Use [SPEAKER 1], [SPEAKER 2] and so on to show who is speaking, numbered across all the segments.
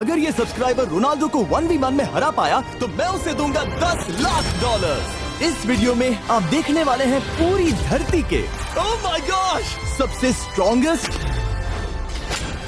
[SPEAKER 1] अगर ये subscriber Ronaldo को 1v1 में हरा पाया तो मैं उसे दूंगा $10 लाख। इस वीडियो में आप देखने वाले हैं पूरी धरती के ओह माय गॉश सबसे स्ट्रॉन्गेस्ट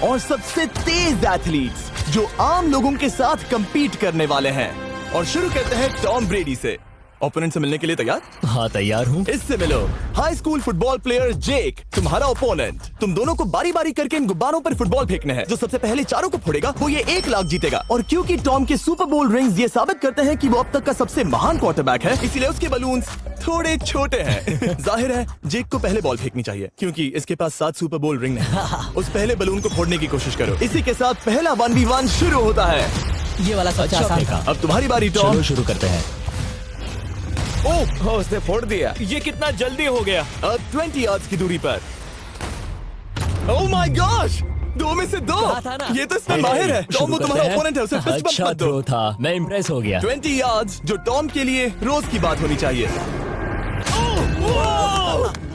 [SPEAKER 1] और सबसे तेज एथलीट्स जो आम लोगों के साथ compete करने वाले हैं। और शुरू करते हैं टॉम ब्रेडी से। ओपोनेंट से मिलने के लिए तैयार?
[SPEAKER 2] हाँ तैयार हूँ।
[SPEAKER 1] इससे मिलो। हाई स्कूल फुटबॉल प्लेयर जेक तुम्हारा ओपोनेंट। तुम दोनों को बारी बारी करके इन गुब्बारों पर फुटबॉल फेंकने हैं। जो सबसे पहले चारों को फोड़ेगा वो ये 1 लाख जीतेगा। और क्योंकि टॉम के सुपर बोल रिंग्स ये साबित करते हैं कि वो अब तक का सबसे महान क्वार्टरबैक है, इसीलिए उसके बलून्स थोड़े छोटे हैं। जाहिर है जेक को पहले बॉल फेंकनी चाहिए क्योंकि इसके पास 7 सुपर बोल रिंग है। उस पहले बलून को फोड़ने की कोशिश करो। इसी के साथ पहला 1v1 शुरू होता है।
[SPEAKER 2] ये वाला सबसे आसान था।
[SPEAKER 1] अब तुम्हारी बारी टॉम।
[SPEAKER 2] चलो शुरू करते हैं।
[SPEAKER 1] ओह उसने फोड़ दिया। ये कितना जल्दी हो गया। अब 20 यार्ड्स की दूरी पर। ओह माय गॉश 2 में से 2।
[SPEAKER 2] था ना?
[SPEAKER 1] ये तो इसमें माहिर है। टॉम वो तुम्हारा ओपोनेंट है, उसे फिस्ट बम्प
[SPEAKER 2] अच्छा
[SPEAKER 1] मत दो।
[SPEAKER 2] थ्रो था, मैं इम्प्रेस हो गया।
[SPEAKER 1] 20 यार्ड्स जो टॉम के लिए रोज की बात होनी चाहिए।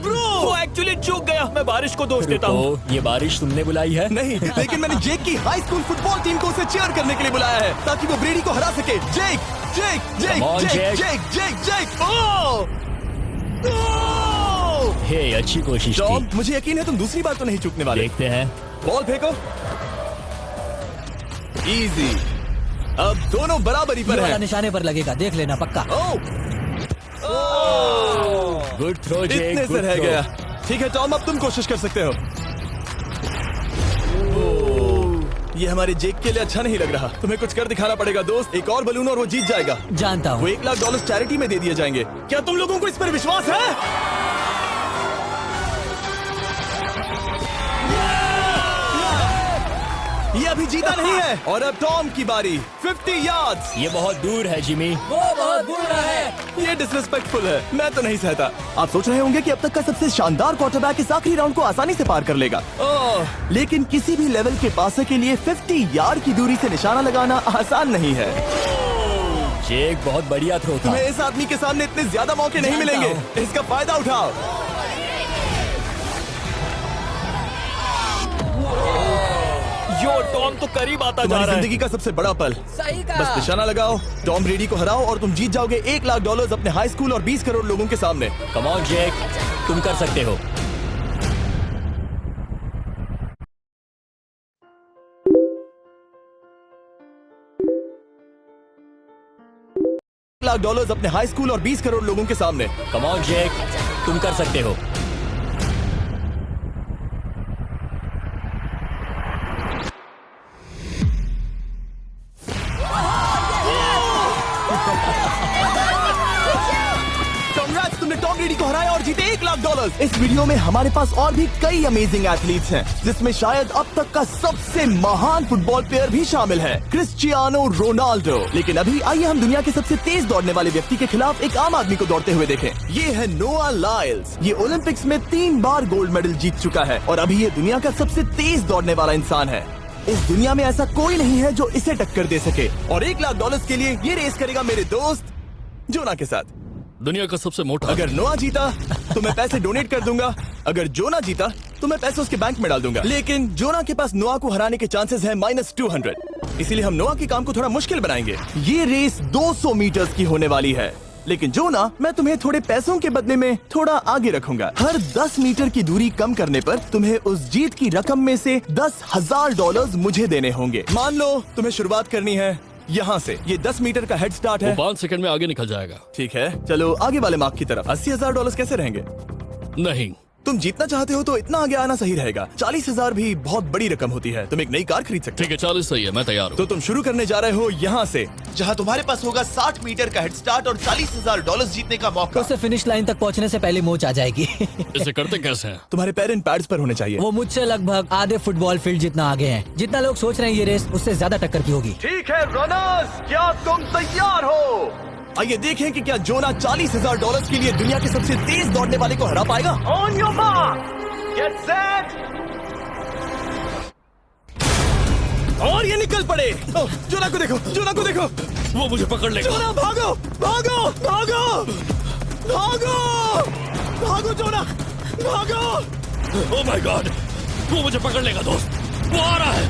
[SPEAKER 3] वो एक्चुअली चूक गया। मैं बारिश को दोष देता हूँ।
[SPEAKER 2] ये बारिश तुमने बुलाई है?
[SPEAKER 1] नहीं, लेकिन मैंने जेक की हाई स्कूल फुटबॉल टीम को उसे चीयर करने के लिए बुलाया है ताकि वो ब्रेडी को हरा सके। जेक जेक जेक
[SPEAKER 2] Come on,
[SPEAKER 1] जेक
[SPEAKER 2] Jake.
[SPEAKER 1] जेक जेक जेक ओह
[SPEAKER 2] हे अच्छी कोशिश
[SPEAKER 1] टॉम
[SPEAKER 2] थी।
[SPEAKER 1] मुझे यकीन है तुम दूसरी बार तो नहीं चूकने वाले।
[SPEAKER 2] देखते हैं।
[SPEAKER 1] बॉल फेंको। इजी। अब दोनों बराबरी पर
[SPEAKER 4] ये वाला
[SPEAKER 1] हैं।
[SPEAKER 4] निशाने पर लगेगा, देख लेना पक्का।
[SPEAKER 2] गुड थ्रो जेक।
[SPEAKER 1] इतने से रह गया। ठीक है टॉम अब तुम कोशिश कर सकते हो। ये हमारे जेक के लिए अच्छा नहीं लग रहा। तुम्हें कुछ कर दिखाना पड़ेगा दोस्त। एक और बलून और वो जीत जाएगा।
[SPEAKER 4] जानता
[SPEAKER 1] वो
[SPEAKER 4] हूँ।
[SPEAKER 1] $1 लाख चैरिटी में दे दिए जाएंगे। क्या तुम लोगों को इस पर विश्वास है? ये अभी जीता नहीं है। और अब टॉम की बारी। 50 यार्ड्स।
[SPEAKER 2] ये बहुत दूर है जिमी।
[SPEAKER 4] वो बहुत बुरा है।
[SPEAKER 1] ये डिसरिस्पेक्टफुल है। मैं तो नहीं सहता। आप सोच रहे होंगे कि अब तक का सबसे शानदार क्वार्टरबैक इस आखिरी राउंड को आसानी से पार कर लेगा। लेकिन किसी भी लेवल के पासे के लिए 50 यार्ड की दूरी से निशाना लगाना आसान नहीं है।
[SPEAKER 2] जेक बहुत बढ़िया थ्रो था।
[SPEAKER 1] तुम्हें इस आदमी के सामने इतने ज्यादा मौके नहीं
[SPEAKER 4] जानता
[SPEAKER 1] मिलेंगे। इसका फायदा उठाओ।
[SPEAKER 3] यो टॉम तो करीब आता जा
[SPEAKER 1] तुम्हारी
[SPEAKER 3] रहा है।
[SPEAKER 1] जिंदगी का सबसे बड़ा पल।
[SPEAKER 4] सही
[SPEAKER 1] बस निशाना लगाओ, टॉम ब्रेडी को हराओ और तुम जीत जाओगे $1 लाख अपने हाई स्कूल और 20 करोड़ लोगों के सामने।
[SPEAKER 2] कम ऑन जेक, तुम कर सकते हो।
[SPEAKER 1] $1 लाख अपने हाई स्कूल और 20 करोड़ लोगों के सामने।
[SPEAKER 2] कम ऑन जेक, तुम कर सकते हो।
[SPEAKER 1] Congrats, तुमने टॉम ब्रेडी को हराया और जीते $1 लाख। इस वीडियो में हमारे पास और भी कई अमेजिंग एथलीट्स हैं, जिसमें शायद अब तक का सबसे महान फुटबॉल प्लेयर भी शामिल है, क्रिस्टियानो रोनाल्डो। लेकिन अभी आइए हम दुनिया के सबसे तेज दौड़ने वाले व्यक्ति के खिलाफ एक आम आदमी को दौड़ते हुए देखें। ये है नोआ लाइल्स। ये ओलंपिक्स में 3 बार गोल्ड मेडल जीत चुका है और अभी ये दुनिया का सबसे तेज दौड़ने वाला इंसान है। इस दुनिया में ऐसा कोई नहीं है जो इसे टक्कर दे सके। और $1 लाख के लिए ये रेस करेगा मेरे दोस्त जोना के साथ।
[SPEAKER 3] दुनिया का सबसे मोटा।
[SPEAKER 1] अगर नोआ जीता तो मैं पैसे डोनेट कर दूंगा। अगर जोना जीता तो मैं पैसे उसके बैंक में डाल दूंगा। लेकिन जोना के पास नोआ को हराने के चांसेस हैं -200। इसीलिए हम नोआ के काम को थोड़ा मुश्किल बनाएंगे। ये रेस 200 मीटर्स की होने वाली है। लेकिन जोना, मैं तुम्हें थोड़े पैसों के बदले में थोड़ा आगे रखूंगा। हर 10 मीटर की दूरी कम करने पर तुम्हें उस जीत की रकम में से $10,000 मुझे देने होंगे। मान लो तुम्हें शुरुआत करनी है यहाँ से। ये 10 मीटर का हेड स्टार्ट है।
[SPEAKER 3] 5 सेकंड में आगे निकल जाएगा।
[SPEAKER 1] ठीक है, चलो आगे वाले मार्क की तरफ। $80,000 कैसे रहेंगे?
[SPEAKER 3] नहीं,
[SPEAKER 1] तुम जीतना चाहते हो तो इतना आगे आना सही रहेगा। 40,000 भी बहुत बड़ी रकम होती है। तुम एक नई कार खरीद सकते
[SPEAKER 3] ठीक है 40 सही है, मैं तैयार
[SPEAKER 1] हो।
[SPEAKER 3] हूँ।
[SPEAKER 1] तो तुम शुरू करने जा रहे हो यहाँ से, जहाँ तुम्हारे पास होगा 60 मीटर का हेड स्टार्ट और $40,000 जीतने का मौका।
[SPEAKER 4] उसे फिनिश लाइन तक पहुँचने से पहले मोच आ जाएगी।
[SPEAKER 3] इसे करते कैसे हैं?
[SPEAKER 1] तुम्हारे पैर इन पैड्स पर होने चाहिए।
[SPEAKER 4] वो मुझसे लगभग आधे फुटबॉल फील्ड जितना आगे हैं। जितना लोग सोच रहे हैं ये रेस उससे ज्यादा टक्कर की होगी।
[SPEAKER 1] ठीक है रनर्स, क्या तुम तैयार हो? आइए देखें कि क्या जोना $40,000 के लिए दुनिया के सबसे तेज दौड़ने वाले को हरा पाएगा। On your mark, get set, और ये निकल पड़े। जोना को देखो, जोना को देखो।
[SPEAKER 3] वो मुझे पकड़ लेगा।
[SPEAKER 1] जोना भागो, भागो, भागो, भागो, भागो जोना, भागो।
[SPEAKER 3] ओह माय गॉड, वो मुझे पकड़ लेगा दोस्त। वो आ रहा है,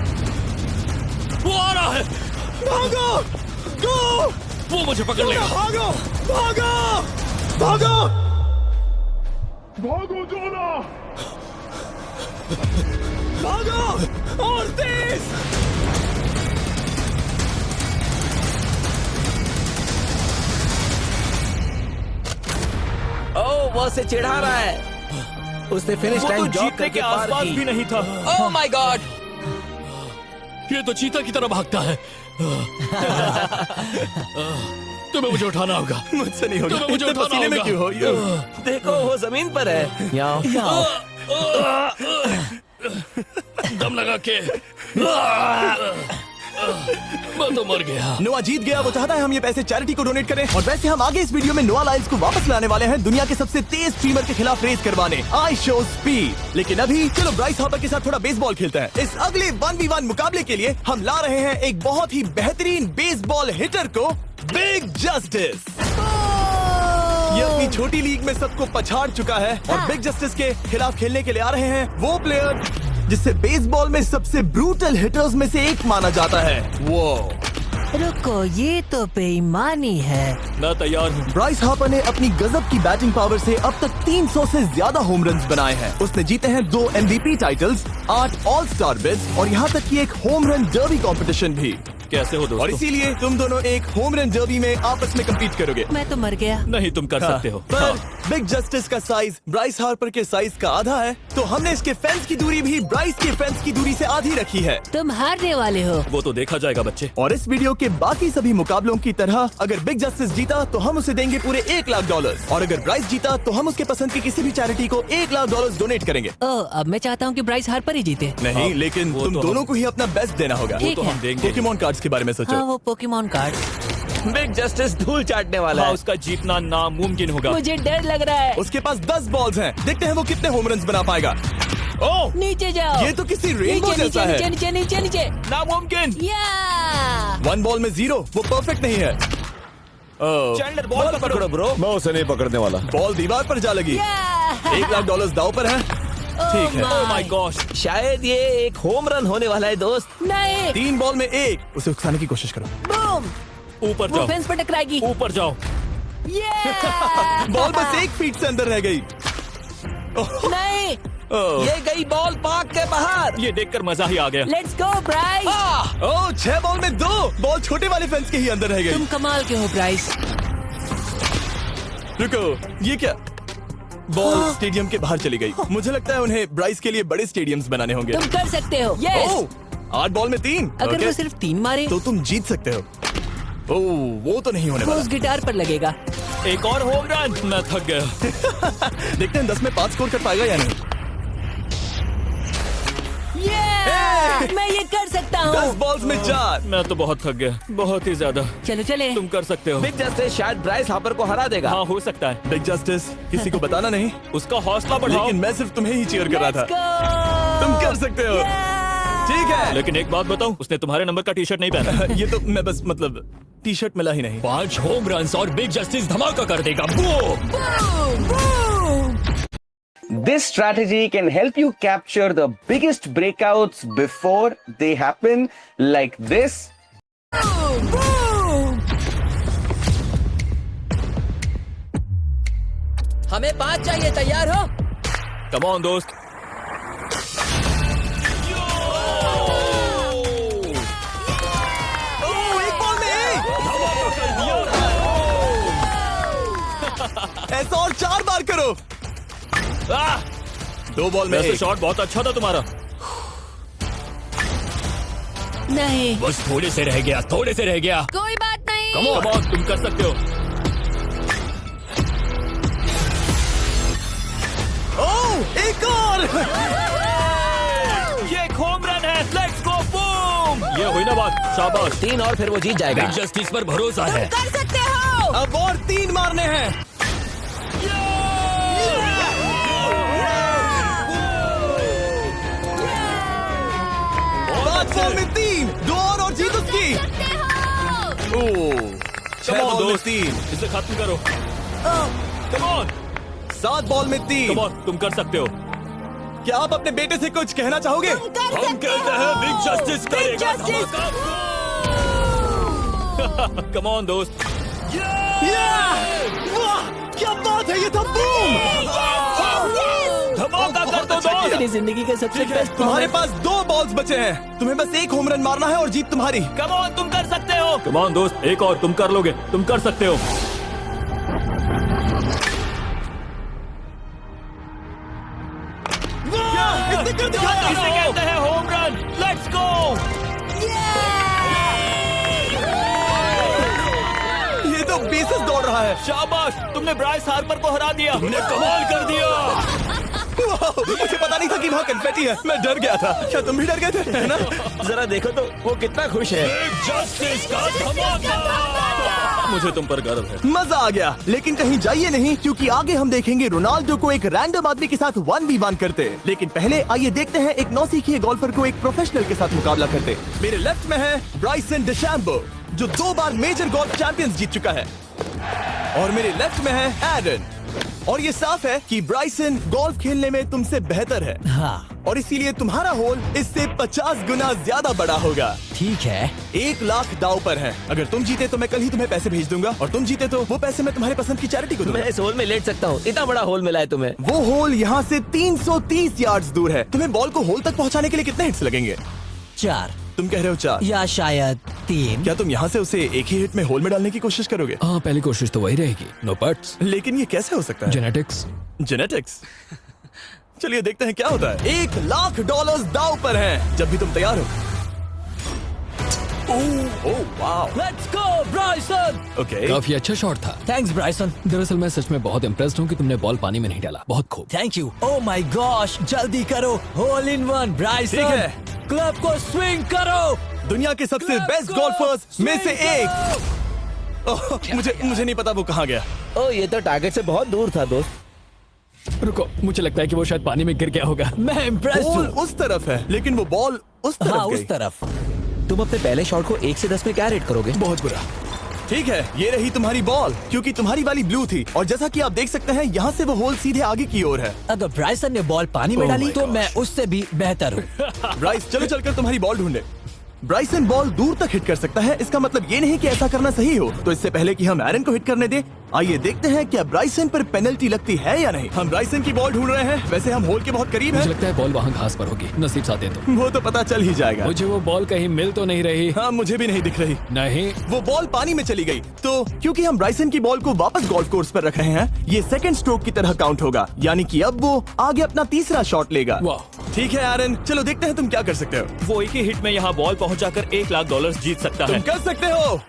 [SPEAKER 3] वो आ रहा है।
[SPEAKER 1] भागो, गो,
[SPEAKER 3] वो मुझे पकड़ लेगा।
[SPEAKER 1] भागो, भागो, भागो,
[SPEAKER 5] भागो जोना!
[SPEAKER 1] भागो और तेज।
[SPEAKER 6] ओ वो से चिढ़ा रहा है। उसने फिनिश
[SPEAKER 3] वो तो
[SPEAKER 6] टाइम जॉब
[SPEAKER 3] जीतने
[SPEAKER 6] करके
[SPEAKER 3] के
[SPEAKER 6] पार
[SPEAKER 3] आसपास
[SPEAKER 6] की।
[SPEAKER 3] भी नहीं था।
[SPEAKER 6] Oh my God!
[SPEAKER 2] ये तो चीता की तरह भागता है। तुम्हें मुझे उठाना होगा।
[SPEAKER 1] मुझसे नहीं होगा।
[SPEAKER 2] तुम्हें मुझे
[SPEAKER 1] इतने
[SPEAKER 2] उठाना
[SPEAKER 1] पसीने में
[SPEAKER 2] होगा।
[SPEAKER 1] क्यों हो?
[SPEAKER 6] देखो वो जमीन पर है। याओ।
[SPEAKER 2] दम लगा के मैं तो मर गया।
[SPEAKER 1] नोआ जीत गया। वो चाहता है हम ये पैसे चैरिटी को डोनेट करें। और वैसे हम आगे इस वीडियो में नोआ लाइल्स को वापस लाने वाले हैं दुनिया के सबसे तेज स्ट्रीमर के खिलाफ रेस करवाने। I show speed. लेकिन अभी चलो ब्राइस हार्पर के साथ थोड़ा बेसबॉल खेलते हैं। इस अगले 1v1 मुकाबले के लिए हम ला रहे हैं एक बहुत ही बेहतरीन बेसबॉल हिटर को, बिग जस्टिस। ये अपनी छोटी लीग में सबको पछाड़ चुका है और बिग जस्टिस के खिलाफ खेलने के लिए आ रहे हैं वो प्लेयर जिसे बेसबॉल में सबसे ब्रूटल हिटर्स में से एक माना जाता है। वो
[SPEAKER 7] रुको, ये तो बेईमानी है।
[SPEAKER 3] मैं तैयार हूँ।
[SPEAKER 1] ब्राइस हार्पर ने अपनी गजब की बैटिंग पावर से अब तक 300 से ज्यादा होम रन्स बनाए हैं। उसने जीते हैं 2 MVP titles, 8 all star bids और यहाँ तक कि एक होम रन डर्बी कंपटीशन भी।
[SPEAKER 3] कैसे हो
[SPEAKER 1] और
[SPEAKER 3] दोस्तों?
[SPEAKER 1] इसीलिए तुम दोनों एक होम रन डर्बी में आपस में कम्पीट करोगे।
[SPEAKER 7] मैं तो मर गया।
[SPEAKER 3] नहीं, तुम कर सकते हो।
[SPEAKER 1] पर बिग जस्टिस का साइज ब्राइस हार्पर के साइज का आधा है, तो हमने इसके फेंस की दूरी भी ब्राइस के फेंस की दूरी से आधी रखी है।
[SPEAKER 7] तुम हारने वाले हो।
[SPEAKER 3] वो तो देखा जाएगा बच्चे।
[SPEAKER 1] और इस वीडियो के बाकी सभी मुकाबलों की तरह अगर बिग जस्टिस जीता तो हम उसे देंगे पूरे $1 लाख और अगर ब्राइस जीता तो हम उसके पसंद की किसी भी चैरिटी को $1 लाख डोनेट करेंगे।
[SPEAKER 7] ओह, अब मैं चाहता हूँ कि ब्राइस हार्पर ही जीते।
[SPEAKER 1] नहीं,
[SPEAKER 3] हाँ,
[SPEAKER 1] लेकिन
[SPEAKER 3] वो
[SPEAKER 1] तुम
[SPEAKER 3] तो
[SPEAKER 1] दोनों
[SPEAKER 3] हम-
[SPEAKER 1] को ही अपना बेस्ट देना होगा।
[SPEAKER 7] ठीक
[SPEAKER 3] तो
[SPEAKER 7] है।
[SPEAKER 3] हम देंगे।
[SPEAKER 1] पोकेमॉन कार्ड्स के बारे में सोचो।
[SPEAKER 7] हाँ, वो पोकेमॉन कार्ड।
[SPEAKER 6] बिग जस्टिस धूल चाटने वाला
[SPEAKER 3] हाँ,
[SPEAKER 6] है।
[SPEAKER 3] उसका जीतना नामुमकिन होगा।
[SPEAKER 7] मुझे डर लग रहा है।
[SPEAKER 1] उसके पास 10 बॉल्स हैं। देखते हैं वो कितने होम रन्स बना पाएगा।
[SPEAKER 3] ओह,
[SPEAKER 7] नीचे जाओ।
[SPEAKER 1] ये तो किसी रेनबो
[SPEAKER 7] नीचे
[SPEAKER 1] जैसा
[SPEAKER 7] नीचे
[SPEAKER 1] है।
[SPEAKER 7] नीचे नीचे नीचे।
[SPEAKER 3] नामुमकिन।
[SPEAKER 7] या
[SPEAKER 1] 1 बॉल में 0, वो परफेक्ट नहीं है।
[SPEAKER 3] चैंडलर बॉल
[SPEAKER 6] बॉल पकड़ो ब्रो।
[SPEAKER 5] मैं उसे नहीं पकड़ने वाला।
[SPEAKER 1] बॉल दीवार पर जा लगी। $1 लाख दाव पर है। ठीक है।
[SPEAKER 3] Oh my God.
[SPEAKER 6] शायद ये एक होम रन होने वाला है दोस्त।
[SPEAKER 7] नहीं।
[SPEAKER 1] 3 बॉल में 1, उसे उकसाने की कोशिश करो।
[SPEAKER 7] बूम।
[SPEAKER 3] ऊपर
[SPEAKER 7] वो
[SPEAKER 3] जाओ,
[SPEAKER 7] फेंस पर टकराएगी।
[SPEAKER 3] ऊपर जाओ।
[SPEAKER 1] बॉल बस 1 फीट से अंदर रह गई।
[SPEAKER 7] नहीं।
[SPEAKER 6] ये गई बॉल पार्क के बाहर।
[SPEAKER 3] ये देखकर मजा ही आ गया।
[SPEAKER 7] Let's go Bryce.
[SPEAKER 1] Oh, 6 ball में 2 बॉल छोटे वाले फेंस के ही अंदर रह
[SPEAKER 7] तुम
[SPEAKER 1] गई।
[SPEAKER 7] कमाल के हो ब्राइस।
[SPEAKER 1] रुको, ये क्या? बॉल स्टेडियम के बाहर चली गई। मुझे लगता है उन्हें ब्राइस के लिए बड़े स्टेडियम्स बनाने होंगे।
[SPEAKER 7] तुम कर सकते हो। यस।
[SPEAKER 1] ओह, 8 बॉल में 3।
[SPEAKER 7] अगर
[SPEAKER 1] ओके,
[SPEAKER 7] वो सिर्फ 3 मारे
[SPEAKER 1] तो तुम जीत सकते हो। ओह, वो तो नहीं होने
[SPEAKER 7] वो
[SPEAKER 1] वाला।
[SPEAKER 7] उस गिटार पर लगेगा।
[SPEAKER 3] एक और होम रन। मैं थक गया।
[SPEAKER 1] देखते हैं 10 में 5 स्कोर कर पाएगा या नहीं।
[SPEAKER 7] मैं ये कर सकता
[SPEAKER 1] 10
[SPEAKER 7] हूँ।
[SPEAKER 1] बॉल्स में 4।
[SPEAKER 3] मैं तो बहुत थक गया, बहुत ही ज्यादा।
[SPEAKER 7] चलो चले।
[SPEAKER 3] तुम कर सकते हो।
[SPEAKER 6] बिग जस्टिस शायद ब्राइस हार्पर को हरा देगा।
[SPEAKER 3] हाँ, हो सकता है।
[SPEAKER 1] बिग जस्टिस किसी को बताना नहीं,
[SPEAKER 3] उसका हौसला बढ़ाओ।
[SPEAKER 1] लेकिन मैं सिर्फ तुम्हें ही चीयर कर रहा
[SPEAKER 7] Let's
[SPEAKER 1] था।
[SPEAKER 7] go!
[SPEAKER 1] तुम कर सकते हो। ठीक है।
[SPEAKER 3] लेकिन एक बात बताऊं, उसने तुम्हारे नंबर का टी शर्ट नहीं पहना।
[SPEAKER 1] ये तो मैं बस मतलब टी शर्ट मिला ही नहीं।
[SPEAKER 2] 5 होम रन्स और बिग जस्टिस धमाका कर देगा। Boom!
[SPEAKER 7] Boom! Boom!
[SPEAKER 8] This strategy can help you capture the biggest breakouts before they happen, like this.
[SPEAKER 7] हमें 5 चाहिए। तैयार हो?
[SPEAKER 3] कम ऑन दोस्त।
[SPEAKER 1] ओह, 1 बॉल में 1। ऐसा और 4 बार करो। 2 बॉल में
[SPEAKER 3] वैसे
[SPEAKER 1] 1।
[SPEAKER 3] शॉट बहुत अच्छा था तुम्हारा।
[SPEAKER 7] नहीं।
[SPEAKER 2] बस थोड़े से रह गया, थोड़े से रह गया।
[SPEAKER 7] कोई बात नहीं।
[SPEAKER 3] कम ऑन, तुम कर सकते हो।
[SPEAKER 1] ओह, एक और।
[SPEAKER 3] ये एक होम रन है। Let's go, boom! ये हुई ना बात। शाबाश।
[SPEAKER 6] 3 और फिर वो जीत जाएगा।
[SPEAKER 2] बिग जस्टिस पर भरोसा है।
[SPEAKER 7] कर सकते हो।
[SPEAKER 1] अब और 3 मारने हैं। 5 बॉल में 3, 2 और जीत उसकी। ओह, 6
[SPEAKER 3] Come on,
[SPEAKER 1] बॉल में
[SPEAKER 3] दोस्त।
[SPEAKER 1] 3,
[SPEAKER 3] इसे खत्म करो। कम ऑन,
[SPEAKER 1] 7 बॉल में 3।
[SPEAKER 3] कम ऑन, तुम कर सकते हो।
[SPEAKER 1] क्या आप अपने बेटे से कुछ कहना चाहोगे?
[SPEAKER 2] हम कहते हैं बिग जस्टिस करेगा
[SPEAKER 7] Justice!
[SPEAKER 2] धमाका।
[SPEAKER 3] कम ऑन दोस्त।
[SPEAKER 1] वाह क्या बात है, ये था बूम।
[SPEAKER 3] धमाका कर दो दोस्त।
[SPEAKER 6] मेरी जिंदगी का सबसे बेस्ट
[SPEAKER 1] तुम्हारे पास 2 बॉल्स बचे हैं, तुम्हें बस 1 होम रन मारना है और जीत तुम्हारी।
[SPEAKER 3] कम ऑन, तुम कर सकते हो। कम ऑन दोस्त, एक और, तुम कर लोगे, तुम कर सकते हो।
[SPEAKER 1] इसने कर दिखाया।
[SPEAKER 3] इसे कहते हैं होम रन। Let's go.
[SPEAKER 1] ये तो बेसिस दौड़ रहा है।
[SPEAKER 3] शाबाश, तुमने ब्राइस हार्पर को हरा दिया। तुमने कमाल कर दिया।
[SPEAKER 1] वाह, मुझे पता नहीं था कि वहाँ कन्फेटी है, मैं डर गया था। क्या तुम भी डर गए थे, है ना?
[SPEAKER 6] जरा देखो तो वो कितना खुश है।
[SPEAKER 3] जस्टिस का धमाका। मुझे तुम पर गर्व है।
[SPEAKER 1] मजा आ गया, लेकिन कहीं जाइए नहीं, क्योंकि आगे हम देखेंगे रोनाल्डो को एक रैंडम आदमी के साथ 1v1 करते। लेकिन पहले आइए देखते हैं एक नौसिखिए गोल्फर को एक प्रोफेशनल के साथ मुकाबला करते। मेरे लेफ्ट में है ब्राइसन डेशैम्बो, जो 2 बार मेजर गोल्फ चैंपियंस जीत चुका है, और मेरे लेफ्ट में है एरन। और ये साफ है कि ब्राइसन गोल्फ खेलने में तुमसे बेहतर है,
[SPEAKER 4] हाँ
[SPEAKER 1] और इसीलिए तुम्हारा होल इससे 50 गुना ज्यादा बड़ा होगा।
[SPEAKER 4] ठीक है।
[SPEAKER 1] 1 लाख दाव पर है। अगर तुम जीते तो मैं कल ही तुम्हें पैसे भेज दूंगा, और तुम जीते तो वो पैसे मैं तुम्हारे पसंद की चैरिटी को दूंगा।
[SPEAKER 6] मैं इस होल में लेट सकता हूँ, इतना बड़ा होल मिला है तुम्हें।
[SPEAKER 1] वो होल यहाँ से 330 यार्ड्स दूर है। तुम्हें बॉल को होल तक पहुँचाने के लिए कितने हिट्स लगेंगे?
[SPEAKER 4] 4
[SPEAKER 1] तुम कह रहे हो 4,
[SPEAKER 4] या शायद 3।
[SPEAKER 1] क्या तुम यहाँ से उसे एक ही हिट में होल में डालने की कोशिश करोगे?
[SPEAKER 2] हाँ, पहली कोशिश तो वही रहेगी। नो पट्स।
[SPEAKER 1] लेकिन ये कैसे हो सकता है?
[SPEAKER 2] जेनेटिक्स।
[SPEAKER 1] जेनेटिक्स। चलिए देखते हैं क्या होता है। $1 लाख दाव पर हैं, जब भी तुम तैयार हो। Oh wow,
[SPEAKER 4] let's go Bryson.
[SPEAKER 1] Okay.
[SPEAKER 2] काफी अच्छा शॉट था।
[SPEAKER 4] Thanks Bryson.
[SPEAKER 2] दरअसल मैं सच में बहुत इम्प्रेस्ड हूँ कि तुमने बॉल पानी में नहीं डाला। बहुत खूब।
[SPEAKER 4] Thank you. Oh my gosh, जल्दी करो, होल इन 1 ब्राइसन।
[SPEAKER 1] ठीक है।
[SPEAKER 4] क्लब को स्विंग करो।
[SPEAKER 1] दुनिया के सबसे बेस्ट गोल्फर्स में से एक। ओह, मुझे नहीं पता वो कहाँ गया।
[SPEAKER 6] ओ ये तो टारगेट से बहुत दूर था दोस्त।
[SPEAKER 2] रुको, मुझे लगता है कि वो शायद पानी में गिर गया होगा।
[SPEAKER 4] मैं इम्प्रेस्ड
[SPEAKER 1] बॉल
[SPEAKER 4] हूँ।
[SPEAKER 1] उस तरफ है, लेकिन वो बॉल उस तरफ
[SPEAKER 4] हाँ
[SPEAKER 1] गई।
[SPEAKER 4] उस तरफ।
[SPEAKER 6] तुम अपने पहले शॉट को 1 से 10 में क्या रेट करोगे?
[SPEAKER 2] बहुत बुरा।
[SPEAKER 1] ठीक है, ये रही तुम्हारी बॉल, क्योंकि तुम्हारी वाली ब्लू थी, और जैसा कि आप देख सकते हैं यहाँ से वो होल सीधे आगे की ओर है।
[SPEAKER 4] अगर ब्राइसन ने बॉल पानी में
[SPEAKER 1] Oh
[SPEAKER 4] डाली
[SPEAKER 1] my
[SPEAKER 4] तो
[SPEAKER 1] gosh.
[SPEAKER 4] मैं उससे भी बेहतर हूँ।
[SPEAKER 1] ब्राइस, चलो चलकर तुम्हारी बॉल ढूंढे। ब्राइसन बॉल दूर तक हिट कर सकता है, इसका मतलब ये नहीं कि ऐसा करना सही हो। तो इससे पहले कि हम एरन को हिट करने दे, आइए देखते हैं क्या ब्राइसन पर पेनल्टी लगती है या नहीं। हम ब्राइसन की बॉल ढूंढ रहे हैं, वैसे हम होल के बहुत करीब
[SPEAKER 2] मुझे
[SPEAKER 1] हैं।
[SPEAKER 2] लगता है बॉल वहाँ घास पर होगी। नसीब साथ दे तो।
[SPEAKER 1] वो तो पता चल ही जाएगा।
[SPEAKER 2] मुझे वो बॉल कहीं मिल तो नहीं रही।
[SPEAKER 1] हाँ, मुझे भी नहीं दिख रही।
[SPEAKER 2] नहीं।
[SPEAKER 1] वो बॉल पानी में चली गई। तो क्योंकि हम ब्राइसन की बॉल को वापस गोल्फ कोर्स पर रख रहे हैं, ये सेकंड स्ट्रोक की तरह काउंट होगा, यानी कि अब वो आगे अपना तीसरा शॉट लेगा।
[SPEAKER 2] वाह।
[SPEAKER 1] ठीक है एरन, चलो देखते हैं तुम क्या कर सकते हो।
[SPEAKER 3] वो एक ही हिट में यहाँ बॉल पहुँचाकर $1 लाख जीत सकता
[SPEAKER 1] तुम
[SPEAKER 3] है।
[SPEAKER 1] कर सकते हो।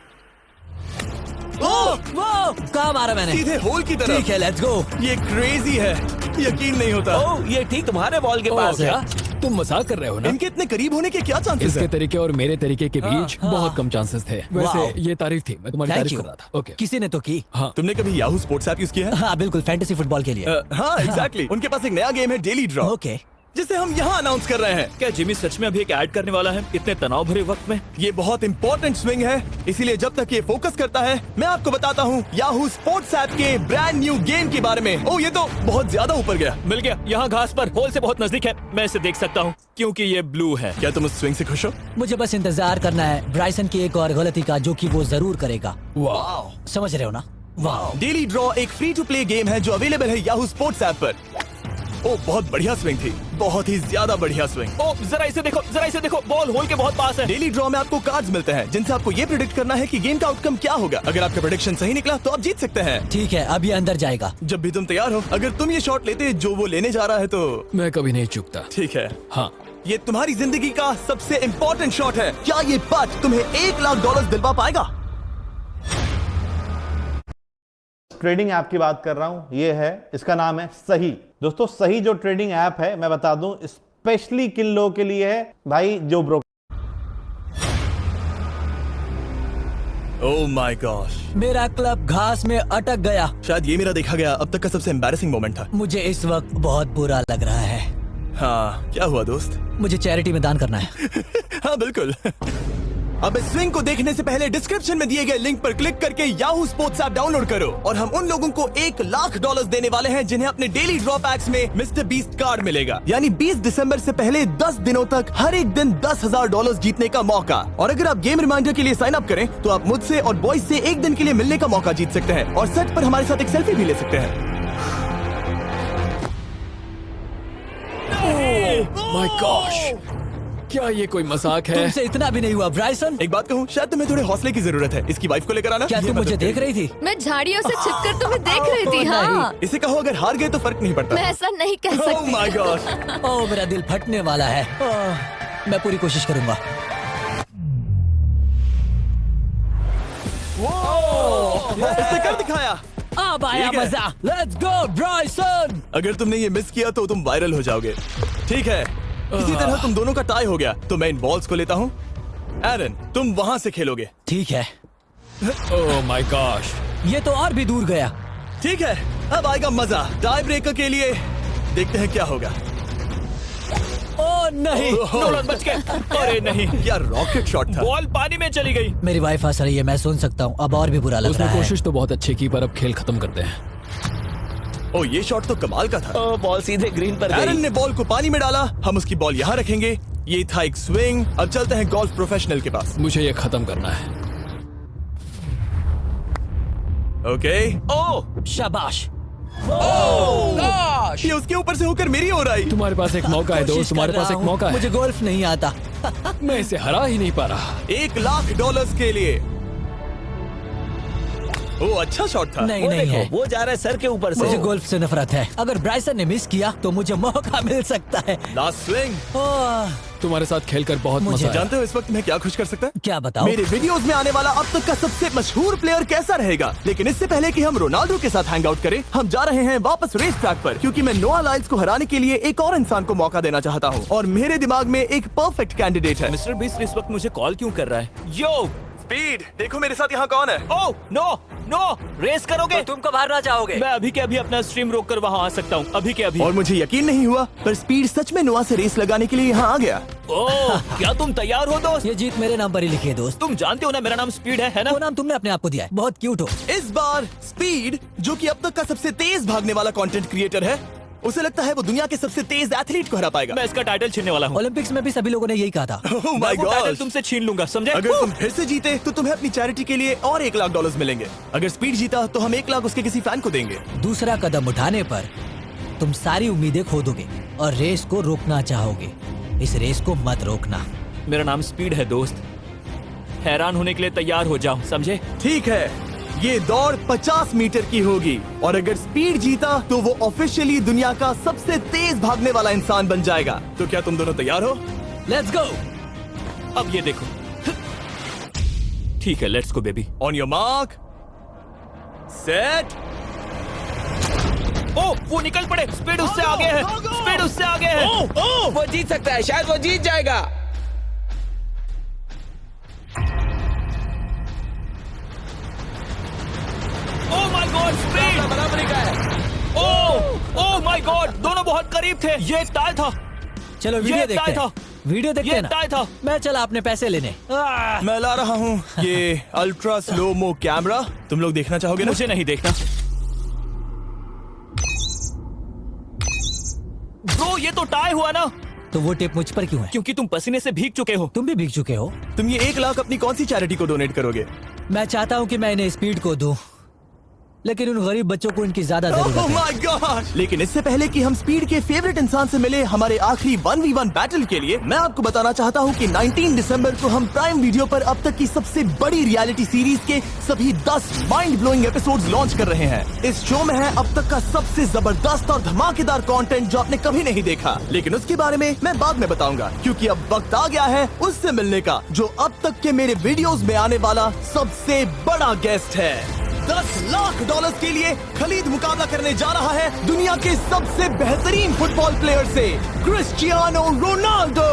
[SPEAKER 1] ओह,
[SPEAKER 4] वो कहाँ मारा मैंने?
[SPEAKER 1] सीधे होल की तरफ।
[SPEAKER 4] ठीक है, लेट्स गो।
[SPEAKER 1] ये क्रेजी है, यकीन नहीं होता।
[SPEAKER 6] ओ ये ठीक तुम्हारे बॉल के पास है।
[SPEAKER 2] क्या तुम मजाक कर रहे हो ना?
[SPEAKER 1] इनके इतने करीब होने के क्या चांसेस
[SPEAKER 2] इसके
[SPEAKER 1] हैं?
[SPEAKER 2] तरीके और मेरे तरीके के बीच
[SPEAKER 4] हाँ।
[SPEAKER 2] बहुत कम चांसेस थे।
[SPEAKER 4] वाह।
[SPEAKER 2] वैसे ये तारीफ थी, मैं तुम्हारी
[SPEAKER 4] थैंक
[SPEAKER 2] तारीफ
[SPEAKER 4] यू।
[SPEAKER 2] कर रहा था। ओके।
[SPEAKER 4] किसी ने तो की।
[SPEAKER 2] हाँ।
[SPEAKER 1] तुमने कभी याहू स्पोर्ट्स ऐप यूज किया है?
[SPEAKER 4] हाँ बिल्कुल, फैंटेसी फुटबॉल के लिए।
[SPEAKER 1] हाँ एग्जैक्टली। उनके पास एक नया गेम है, डेली ड्रॉ,
[SPEAKER 4] ओके।
[SPEAKER 1] जिसे हम यहाँ अनाउंस कर रहे हैं।
[SPEAKER 3] क्या जिमी सच में अभी एक ऐड करने वाला है इतने तनाव भरे वक्त में?
[SPEAKER 1] ये बहुत इंपॉर्टेंट स्विंग है, इसीलिए जब तक ये फोकस करता है, मैं आपको बताता हूँ याहू स्पोर्ट्स ऐप के ब्रांड न्यू गेम के बारे में। ओ ये तो बहुत ज्यादा ऊपर गया।
[SPEAKER 3] मिल गया, यहाँ घास पर, होल से बहुत नजदीक है। मैं इसे देख सकता हूँ क्योंकि ये ब्लू है।
[SPEAKER 1] क्या तुम उस स्विंग से खुश हो?
[SPEAKER 4] मुझे बस इंतजार करना है ब्राइसन की एक और गलती का, जो कि वो जरूर करेगा।
[SPEAKER 2] वाह।
[SPEAKER 4] समझ रहे हो ना? वाह।
[SPEAKER 1] डेली ड्रॉ एक फ्री टू प्ले गेम है जो अवेलेबल है याहू स्पोर्ट्स ऐप पर। ओ बहुत बढ़िया स्विंग थी, बहुत ही ज्यादा बढ़िया स्विंग।
[SPEAKER 3] ओ जरा इसे देखो, जरा इसे देखो, बॉल होल के बहुत पास है।
[SPEAKER 1] डेली ड्रॉ में आपको कार्ड्स मिलते हैं, जिनसे आपको ये प्रेडिक्ट करना है कि गेम का आउटकम क्या होगा। अगर आपका प्रेडिक्शन सही निकला तो आप जीत सकते हैं।
[SPEAKER 4] ठीक है, अब ये अंदर जाएगा।
[SPEAKER 1] जब भी तुम तैयार हो, अगर तुम ये शॉट लेते जो वो लेने जा रहा है तो
[SPEAKER 2] मैं कभी नहीं चूकता।
[SPEAKER 1] ठीक है।
[SPEAKER 2] हाँ।
[SPEAKER 1] ये तुम्हारी जिंदगी का सबसे इम्पोर्टेंट शॉट है। क्या ये पट तुम्हें $1 लाख दिलवा पाएगा?
[SPEAKER 5] ट्रेडिंग ऐप की बात कर रहा हूं, ये है, इसका नाम है सही। दोस्तों सही जो ट्रेडिंग ऐप है, मैं बता दूं, स्पेशली किन लोगों के लिए है भाई, जो ब्रोकर।
[SPEAKER 1] ओह माय गॉश,
[SPEAKER 4] मेरा क्लब घास में अटक गया।
[SPEAKER 1] शायद ये मेरा देखा गया अब तक का सबसे एम्बैरेसिंग मोमेंट था।
[SPEAKER 4] मुझे इस वक्त बहुत बुरा लग रहा है।
[SPEAKER 1] हाँ, क्या हुआ दोस्त?
[SPEAKER 4] मुझे चैरिटी में दान करना है।
[SPEAKER 1] हाँ बिल्कुल। अब इस स्विंग को देखने से पहले डिस्क्रिप्शन में दिए गए लिंक पर क्लिक करके याहू स्पोर्ट्स ऐप डाउनलोड करो और हम उन लोगों को $1,00,000 देने वाले हैं जिन्हें अपने डेली ड्रॉ पैक्स में मिस्टर बीस्ट कार्ड मिलेगा। यानी 20 दिसंबर से पहले 10 दिनों तक हर एक दिन $10,000 जीतने का मौका। और अगर आप गेम रिमाइंडर के लिए साइन अप करें तो आप मुझसे और बॉयज से एक दिन के लिए मिलने का मौका जीत सकते हैं और सेट पर हमारे साथ एक सेल्फी भी ले सकते हैं।
[SPEAKER 2] माय गॉश, क्या ये कोई मजाक है?
[SPEAKER 4] तुमसे इतना भी नहीं हुआ ब्राइसन।
[SPEAKER 1] एक बात कहूँ, शायद तुम्हें थोड़े हौसले की जरूरत है। इसकी वाइफ को लेकर आना।
[SPEAKER 4] क्या
[SPEAKER 1] ये
[SPEAKER 4] तुम मुझे
[SPEAKER 1] मदद
[SPEAKER 4] देख
[SPEAKER 1] करेगी।
[SPEAKER 4] रही थी?
[SPEAKER 9] मैं झाड़ियों से छिपकर तुम्हें देख रही थी। हाँ,
[SPEAKER 1] इसे कहो अगर हार गए तो फर्क नहीं पड़ता।
[SPEAKER 9] मैं ऐसा नहीं कह
[SPEAKER 1] Oh
[SPEAKER 9] सकती।
[SPEAKER 1] my gosh!
[SPEAKER 4] ओह मेरा दिल फटने वाला है। मैं पूरी कोशिश करूंगा।
[SPEAKER 1] इसने कर दिखाया।
[SPEAKER 4] अब आया
[SPEAKER 1] ठीक है।
[SPEAKER 4] मजा। Let's go Bryson.
[SPEAKER 1] अगर तुमने ये मिस किया तो तुम वायरल हो जाओगे। ठीक है, इसी तरह तुम दोनों का टाई हो गया तो मैं इन बॉल्स को लेता हूँ। एरन, तुम वहाँ से खेलोगे।
[SPEAKER 4] ठीक है,
[SPEAKER 2] ओह माय गॉश,
[SPEAKER 4] ये तो और भी दूर गया।
[SPEAKER 1] ठीक है, अब आएगा मजा। टाई ब्रेकर के लिए देखते हैं क्या होगा।
[SPEAKER 4] ओह नहीं,
[SPEAKER 3] नोलन बच गए। अरे नहीं,
[SPEAKER 1] क्या रॉकेट शॉट था।
[SPEAKER 3] बॉल पानी में चली गई।
[SPEAKER 4] मेरी वाइफ हंस रही है, मैं सुन सकता हूँ। अब और भी बुरा लग
[SPEAKER 2] उसने
[SPEAKER 4] रहा है।
[SPEAKER 2] कोशिश तो बहुत अच्छी की, पर अब खेल खत्म करते हैं।
[SPEAKER 1] ओ, ये शॉट तो कमाल का था।
[SPEAKER 6] ओ, बॉल सीधे ग्रीन पर
[SPEAKER 1] एरन
[SPEAKER 6] गई।
[SPEAKER 1] ने बॉल को पानी में डाला, हम उसकी बॉल यहाँ रखेंगे। ये था एक स्विंग। अब चलते हैं गोल्फ प्रोफेशनल के पास।
[SPEAKER 2] मुझे ये खत्म करना है।
[SPEAKER 1] ओके।
[SPEAKER 3] ओह,
[SPEAKER 4] शाबाश।
[SPEAKER 1] ये उसके ऊपर से होकर मेरी ओर आई।
[SPEAKER 2] तुम्हारे पास एक मौका है दोस्त,
[SPEAKER 4] कोशिश
[SPEAKER 2] तुम्हारे
[SPEAKER 4] कर
[SPEAKER 2] पास
[SPEAKER 4] रहा
[SPEAKER 2] एक
[SPEAKER 4] हूँ।
[SPEAKER 2] मौका है।
[SPEAKER 4] मुझे गोल्फ नहीं आता।
[SPEAKER 2] मैं इसे हरा ही नहीं पा रहा।
[SPEAKER 1] $1,00,000 के लिए। ओ, अच्छा शॉट था।
[SPEAKER 4] नहीं
[SPEAKER 6] वो
[SPEAKER 4] नहीं
[SPEAKER 6] देखो,
[SPEAKER 4] है।
[SPEAKER 6] वो जा रहा है सर के ऊपर से।
[SPEAKER 4] मुझे गोल्फ से नफरत है। अगर ब्राइसन ने मिस किया तो मुझे मौका मिल सकता है।
[SPEAKER 1] Last swing.
[SPEAKER 4] ओह,
[SPEAKER 2] तुम्हारे साथ खेलकर बहुत
[SPEAKER 4] मुझे
[SPEAKER 2] मजा आया।
[SPEAKER 1] जानते हो इस वक्त मैं क्या खुश कर सकता है?
[SPEAKER 4] क्या बताओ?
[SPEAKER 1] मेरे वीडियोस में आने वाला अब तक का सबसे मशहूर प्लेयर कैसा रहेगा। लेकिन इससे पहले कि हम रोनाल्डो के साथ हैंग आउट करें, हम जा रहे हैं वापस रेस ट्रैक पर, क्योंकि मैं नोआ लाइल्स को हराने के लिए एक और इंसान को मौका देना चाहता हूँ और मेरे दिमाग में एक परफेक्ट कैंडिडेट है।
[SPEAKER 3] मिस्टर बीस्ट इस वक्त मुझे कॉल क्यों कर रहा है? यो,
[SPEAKER 1] स्पीड, देखो मेरे साथ यहाँ कौन है।
[SPEAKER 3] ओह नो नो, रेस करोगे?
[SPEAKER 4] तुम कब हारना चाहोगे?
[SPEAKER 3] मैं अभी के अभी अपना स्ट्रीम रोक कर वहाँ आ सकता हूँ। अभी के अभी।
[SPEAKER 1] और मुझे यकीन नहीं हुआ, पर स्पीड सच में नोआ से रेस लगाने के लिए यहाँ आ गया।
[SPEAKER 3] ओह, क्या तुम तैयार हो दोस्त?
[SPEAKER 4] ये जीत मेरे नाम पर ही लिखी है दोस्त।
[SPEAKER 3] तुम जानते हो ना मेरा नाम स्पीड है ना?
[SPEAKER 4] वो नाम तुमने अपने आप को दिया है। बहुत क्यूट हो।
[SPEAKER 1] इस बार स्पीड, जो कि अब तक का सबसे तेज भागने वाला कंटेंट क्रिएटर है, उसे लगता है वो दुनिया के सबसे तेज एथलीट को हरा पाएगा।
[SPEAKER 3] मैं इसका टाइटल छीनने वाला हूँ।
[SPEAKER 4] ओलंपिक्स में भी सभी लोगों ने यही कहा था।
[SPEAKER 1] Oh
[SPEAKER 3] मैं
[SPEAKER 1] my
[SPEAKER 3] वो टाइटल
[SPEAKER 1] gosh!
[SPEAKER 3] तुमसे छीन लूंगा, समझे?
[SPEAKER 1] अगर तुम फिर से जीते तो तुम्हें अपनी चैरिटी के लिए और $1,00,000 मिलेंगे। अगर स्पीड जीता तो हम 1,00,000 उसके किसी फैन को देंगे।
[SPEAKER 4] दूसरा कदम उठाने पर तुम सारी उम्मीदें खो दोगे और रेस को रोकना चाहोगे। इस रेस को मत रोकना।
[SPEAKER 3] मेरा नाम स्पीड है दोस्त। हैरान होने के लिए तैयार हो जाओ, समझे?
[SPEAKER 1] ठीक है, ये दौड़ 50 मीटर की होगी और अगर स्पीड जीता तो वो ऑफिशियली दुनिया का सबसे तेज भागने वाला इंसान बन जाएगा। तो क्या तुम दोनों तैयार हो?
[SPEAKER 4] Let's go.
[SPEAKER 3] अब ये देखो। ठीक है, let's go baby.
[SPEAKER 1] On your mark, set.
[SPEAKER 3] Oh, वो निकल पड़े। स्पीड उससे आगे है। स्पीड उससे आगे है।
[SPEAKER 6] वो जीत सकता है, शायद वो जीत जाएगा।
[SPEAKER 3] ओह माय गॉड, स्पीड
[SPEAKER 6] बराबरी का है।
[SPEAKER 3] ओह माय गॉड, दोनों बहुत करीब थे। ये टाई था।
[SPEAKER 4] चलो वीडियो
[SPEAKER 3] ये
[SPEAKER 4] देखते
[SPEAKER 3] टाई
[SPEAKER 4] हैं। वीडियो देखते
[SPEAKER 3] ये
[SPEAKER 4] हैं ना।
[SPEAKER 3] टाई था।
[SPEAKER 4] मैं चला अपने पैसे लेने।
[SPEAKER 1] मैं ला रहा हूँ ये अल्ट्रा स्लो मो कैमरा। तुम लोग देखना चाहोगे ना?
[SPEAKER 3] मुझे नहीं देखना। ब्रो, ये तो टाई हुआ ना?
[SPEAKER 4] तो वो टेप मुझ पर क्यों है?
[SPEAKER 3] क्योंकि तुम पसीने से भीग चुके हो।
[SPEAKER 4] तुम भी भीग चुके हो।
[SPEAKER 1] तुम ये 1,00,000 अपनी कौन सी चैरिटी को डोनेट करोगे?
[SPEAKER 4] मैं चाहता हूँ कि मैं इन्हें स्पीड को दूं, लेकिन उन गरीब बच्चों को इनकी ज्यादा जरूरत
[SPEAKER 1] Oh
[SPEAKER 4] है।
[SPEAKER 1] my gosh! लेकिन इससे पहले कि हम स्पीड के फेवरेट इंसान से मिले हमारे आखिरी 1v1 बैटल के लिए, मैं आपको बताना चाहता हूँ कि 19 दिसंबर को हम प्राइम वीडियो पर अब तक की सबसे बड़ी रियलिटी सीरीज के सभी 10 माइंड ब्लोइंग एपिसोड्स लॉन्च कर रहे हैं। इस शो में है अब तक का सबसे जबरदस्त और धमाकेदार कंटेंट जो आपने कभी नहीं देखा, लेकिन उसके बारे में मैं बाद में बताऊंगा, क्योंकि अब वक्त आ गया है उससे मिलने का जो अब तक के मेरे वीडियोस में आने वाला सबसे बड़ा गेस्ट है। $10,00,000 के लिए खलीद मुकाबला करने जा रहा है दुनिया के सबसे बेहतरीन फुटबॉल प्लेयर से, क्रिस्टियानो रोनाल्डो।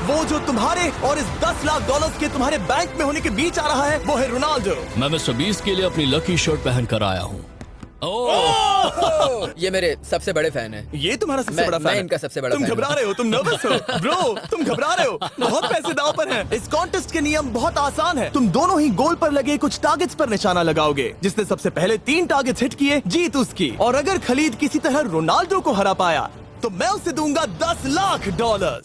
[SPEAKER 1] वो जो तुम्हारे और इस $10,00,000 के तुम्हारे बैंक में होने के बीच आ रहा है, वो है रोनाल्डो।
[SPEAKER 2] मैं मिस्टर बीस्ट के लिए अपनी लकी शर्ट पहन कर आया हूँ। ओह
[SPEAKER 3] ये मेरे सबसे बड़े फैन है।
[SPEAKER 1] ये तुम्हारा सबसे
[SPEAKER 3] मैं-
[SPEAKER 1] बड़ा
[SPEAKER 3] मैं
[SPEAKER 1] फैन है।
[SPEAKER 3] इनका सबसे बड़ा
[SPEAKER 1] तुम
[SPEAKER 3] फैन
[SPEAKER 1] घबरा
[SPEAKER 3] हूं।
[SPEAKER 1] रहे हो, तुम नर्वस हो ब्रो, तुम घबरा रहे हो। बहुत पैसे दांव पर हैं। इस कॉन्टेस्ट के नियम बहुत आसान है। तुम दोनों ही गोल पर लगे कुछ टारगेट्स पर निशाना लगाओगे। जिसने सबसे पहले 3 टारगेट्स हिट किए जीत उसकी। और अगर खलीद किसी तरह रोनाल्डो को हरा पाया तो मैं उसे दूंगा $10 लाख।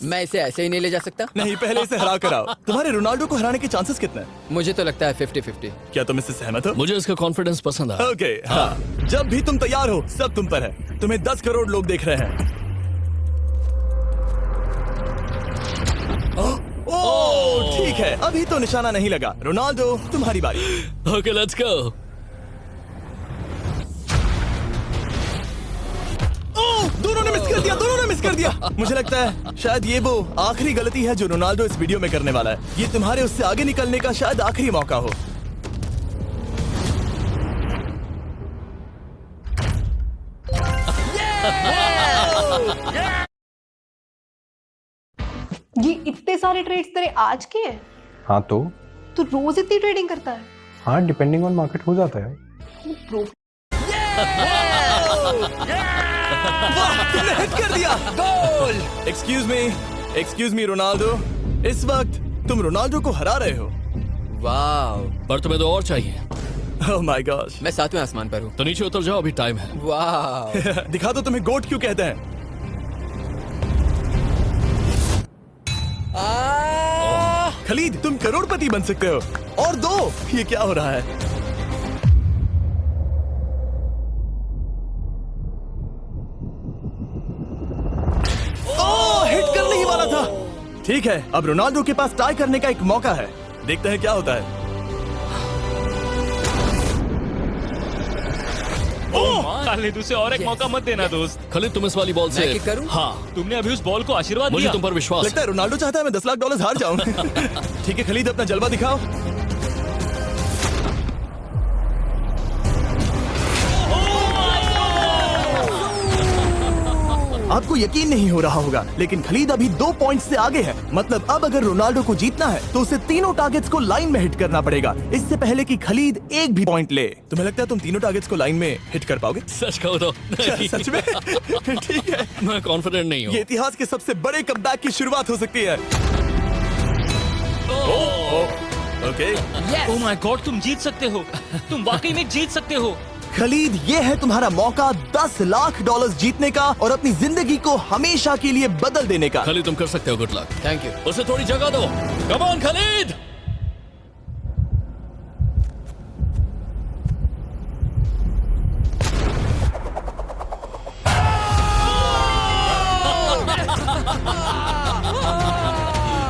[SPEAKER 3] मैं इसे ऐसे ही नहीं ले जा सकता।
[SPEAKER 1] नहीं, पहले इसे हरा कर आओ। तुम्हारे रोनाल्डो को हराने के चांसेस कितने हैं?
[SPEAKER 3] मुझे तो लगता है 50-50।
[SPEAKER 1] क्या तुम इससे सहमत हो?
[SPEAKER 2] मुझे इसका कॉन्फिडेंस पसंद आया।
[SPEAKER 1] ओके, हाँ। जब भी तुम तैयार हो सब तुम पर है। तुम्हें 10 करोड़ लोग देख रहे हैं। ओह, ठीक है, अभी तो निशाना नहीं लगा। रोनाल्डो, तुम्हारी बारी।
[SPEAKER 2] Okay let's go.
[SPEAKER 1] ओह, दोनों ने मिस कर दिया, दोनों ने मिस कर दिया। मुझे लगता है शायद ये वो आखिरी गलती है जो रोनाल्डो इस वीडियो में करने वाला है। ये तुम्हारे उससे आगे निकलने का शायद आखिरी मौका हो।
[SPEAKER 10] ये इतने सारे ट्रेड्स तेरे आज के हैं?
[SPEAKER 11] हाँ तो
[SPEAKER 10] तू रोज इतनी ट्रेडिंग करता है?
[SPEAKER 11] हाँ, डिपेंडिंग ऑन मार्केट हो जाता है।
[SPEAKER 1] वाह, तुमने हिट कर दिया। गोल। एक्सक्यूज मी रोनाल्डो, इस वक्त तुम रोनाल्डो को हरा रहे हो।
[SPEAKER 3] वाह,
[SPEAKER 2] पर तुम्हें तो और चाहिए।
[SPEAKER 1] Oh my God.
[SPEAKER 3] मैं 7वें आसमान पर हूँ।
[SPEAKER 2] तो नीचे उतर जाओ, अभी टाइम है।
[SPEAKER 3] वाह,
[SPEAKER 1] दिखा दो तुम्हें गोट क्यों कहते हैं। खलीद, तुम करोड़पति बन सकते हो। और दो, ये क्या हो रहा है? ओह, हिट करने ही वाला था। ठीक है, अब रोनाल्डो के पास टाई करने का एक मौका है। देखते हैं क्या होता है।
[SPEAKER 3] खालिद उसे और एक मौका मत देना दोस्त।
[SPEAKER 2] खलीद तुम इस वाली बॉल से
[SPEAKER 3] मैं किक करूं?
[SPEAKER 2] हाँ,
[SPEAKER 3] तुमने अभी उस बॉल को आशीर्वाद
[SPEAKER 2] मुझे
[SPEAKER 3] दिया।
[SPEAKER 2] तुम पर विश्वास
[SPEAKER 1] लगता है रोनाल्डो चाहता है मैं $10 लाख हार जाऊं। ठीक है खलीद, अपना जलवा दिखाओ। आपको यकीन नहीं हो रहा होगा, लेकिन खलीद अभी 2 पॉइंट से आगे है। मतलब अब अगर रोनाल्डो को जीतना है तो उसे तीनों टारगेट्स को लाइन में हिट करना पड़ेगा, इससे पहले कि खलीद एक भी पॉइंट ले। तुम्हें लगता है तुम तीनों टारगेट्स को लाइन में हिट कर पाओगे?
[SPEAKER 2] सच कहो तो नहीं।
[SPEAKER 1] सच में? ठीक है,
[SPEAKER 2] मैं कॉन्फिडेंट नहीं हूँ।
[SPEAKER 1] ये इतिहास के सबसे बड़े कमबैक की शुरुआत हो सकती है। ओके,
[SPEAKER 3] ओह माय गॉड, तुम जीत सकते हो। तुम वाकई में जीत सकते हो।
[SPEAKER 1] खलीद, ये है तुम्हारा मौका $10 लाख जीतने का और अपनी जिंदगी को हमेशा के लिए बदल देने का।
[SPEAKER 2] खलीद तुम कर सकते हो, गुड लक।
[SPEAKER 3] Thank you.
[SPEAKER 2] उसे थोड़ी जगह दो। Come on Khalid.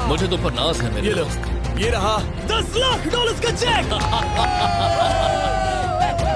[SPEAKER 2] मुझे तुम पर नाज है मेरे
[SPEAKER 1] ये लो,
[SPEAKER 2] दोस्त।
[SPEAKER 1] ये रहा $10 लाख का चेक।